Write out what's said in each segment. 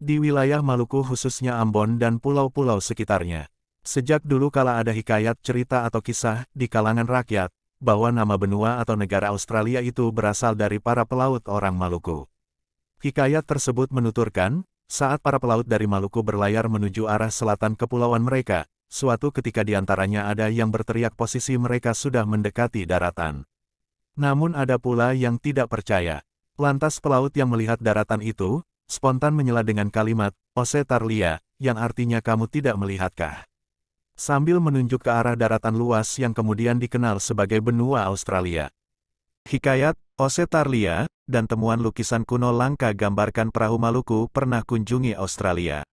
di wilayah Maluku khususnya Ambon dan pulau-pulau sekitarnya. Sejak dulu kala ada hikayat cerita atau kisah di kalangan rakyat, bahwa nama benua atau negara Australia itu berasal dari para pelaut orang Maluku. Hikayat tersebut menuturkan, saat para pelaut dari Maluku berlayar menuju arah selatan kepulauan mereka, suatu ketika di antaranya ada yang berteriak posisi mereka sudah mendekati daratan. Namun ada pula yang tidak percaya. Lantas pelaut yang melihat daratan itu, spontan menyela dengan kalimat, "Ose Tarlia," yang artinya kamu tidak melihatkah? Sambil menunjuk ke arah daratan luas yang kemudian dikenal sebagai benua Australia. Hikayat, Ose Tarlia, dan temuan lukisan kuno langka gambarkan perahu Maluku pernah kunjungi Australia.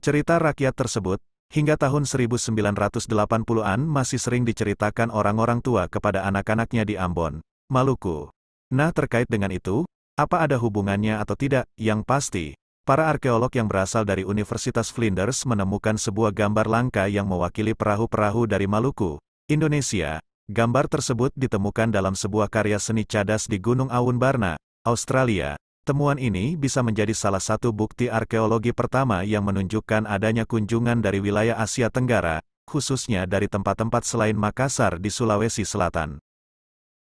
Cerita rakyat tersebut, hingga tahun 1980-an masih sering diceritakan orang-orang tua kepada anak-anaknya di Ambon, Maluku. Nah terkait dengan itu, apa ada hubungannya atau tidak? Yang pasti, para arkeolog yang berasal dari Universitas Flinders menemukan sebuah gambar langka yang mewakili perahu-perahu dari Maluku, Indonesia. Gambar tersebut ditemukan dalam sebuah karya seni cadas di Gunung Awun Barna, Australia. Temuan ini bisa menjadi salah satu bukti arkeologi pertama yang menunjukkan adanya kunjungan dari wilayah Asia Tenggara, khususnya dari tempat-tempat selain Makassar di Sulawesi Selatan.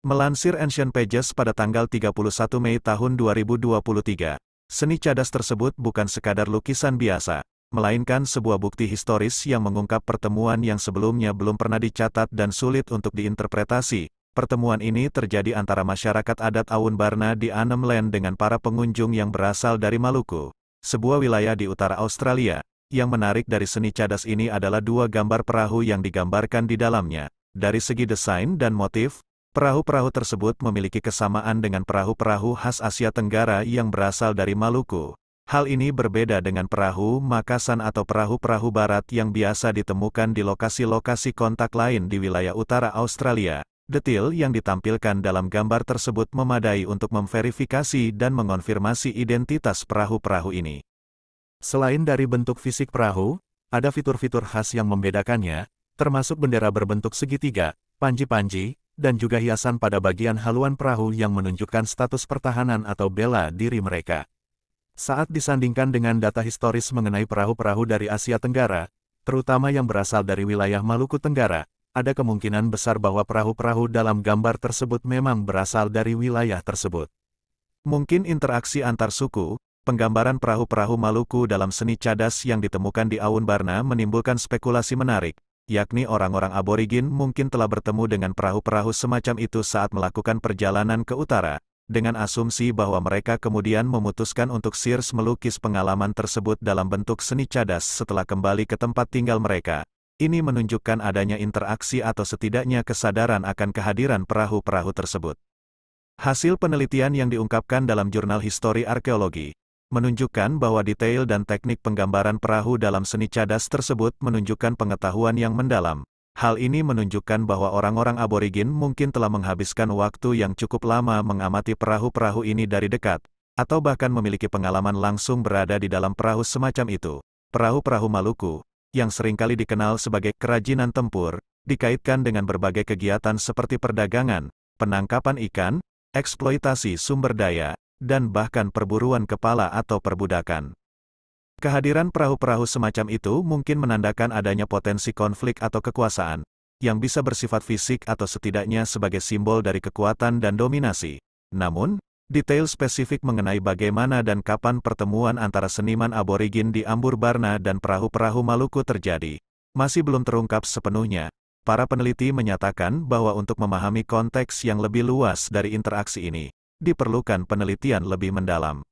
Melansir Ancient Pages pada tanggal 31 Mei tahun 2023, seni cadas tersebut bukan sekadar lukisan biasa, melainkan sebuah bukti historis yang mengungkap pertemuan yang sebelumnya belum pernah dicatat dan sulit untuk diinterpretasi. Pertemuan ini terjadi antara masyarakat adat Awun Barna di Arnhem Land dengan para pengunjung yang berasal dari Maluku, sebuah wilayah di utara Australia. Yang menarik dari seni cadas ini adalah dua gambar perahu yang digambarkan di dalamnya. Dari segi desain dan motif, perahu-perahu tersebut memiliki kesamaan dengan perahu-perahu khas Asia Tenggara yang berasal dari Maluku. Hal ini berbeda dengan perahu Makassar atau perahu-perahu barat yang biasa ditemukan di lokasi-lokasi kontak lain di wilayah utara Australia. Detil yang ditampilkan dalam gambar tersebut memadai untuk memverifikasi dan mengonfirmasi identitas perahu-perahu ini. Selain dari bentuk fisik perahu, ada fitur-fitur khas yang membedakannya, termasuk bendera berbentuk segitiga, panji-panji, dan juga hiasan pada bagian haluan perahu yang menunjukkan status pertahanan atau bela diri mereka. Saat disandingkan dengan data historis mengenai perahu-perahu dari Asia Tenggara, terutama yang berasal dari wilayah Maluku Tenggara, ada kemungkinan besar bahwa perahu-perahu dalam gambar tersebut memang berasal dari wilayah tersebut. Mungkin interaksi antar suku, penggambaran perahu-perahu Maluku dalam seni cadas yang ditemukan di Awun Barna menimbulkan spekulasi menarik, yakni orang-orang aborigin mungkin telah bertemu dengan perahu-perahu semacam itu saat melakukan perjalanan ke utara, dengan asumsi bahwa mereka kemudian memutuskan untuk serius melukis pengalaman tersebut dalam bentuk seni cadas setelah kembali ke tempat tinggal mereka. Ini menunjukkan adanya interaksi atau setidaknya kesadaran akan kehadiran perahu-perahu tersebut. Hasil penelitian yang diungkapkan dalam jurnal Histori Arkeologi menunjukkan bahwa detail dan teknik penggambaran perahu dalam seni cadas tersebut menunjukkan pengetahuan yang mendalam. Hal ini menunjukkan bahwa orang-orang aborigin mungkin telah menghabiskan waktu yang cukup lama mengamati perahu-perahu ini dari dekat, atau bahkan memiliki pengalaman langsung berada di dalam perahu semacam itu. Perahu-perahu Maluku, yang seringkali dikenal sebagai kerajinan tempur, dikaitkan dengan berbagai kegiatan seperti perdagangan, penangkapan ikan, eksploitasi sumber daya, dan bahkan perburuan kepala atau perbudakan. Kehadiran perahu-perahu semacam itu mungkin menandakan adanya potensi konflik atau kekuasaan, yang bisa bersifat fisik atau setidaknya sebagai simbol dari kekuatan dan dominasi. Namun, detail spesifik mengenai bagaimana dan kapan pertemuan antara seniman aborigin di Ambur Barna dan perahu-perahu Maluku terjadi, masih belum terungkap sepenuhnya. Para peneliti menyatakan bahwa untuk memahami konteks yang lebih luas dari interaksi ini, diperlukan penelitian lebih mendalam.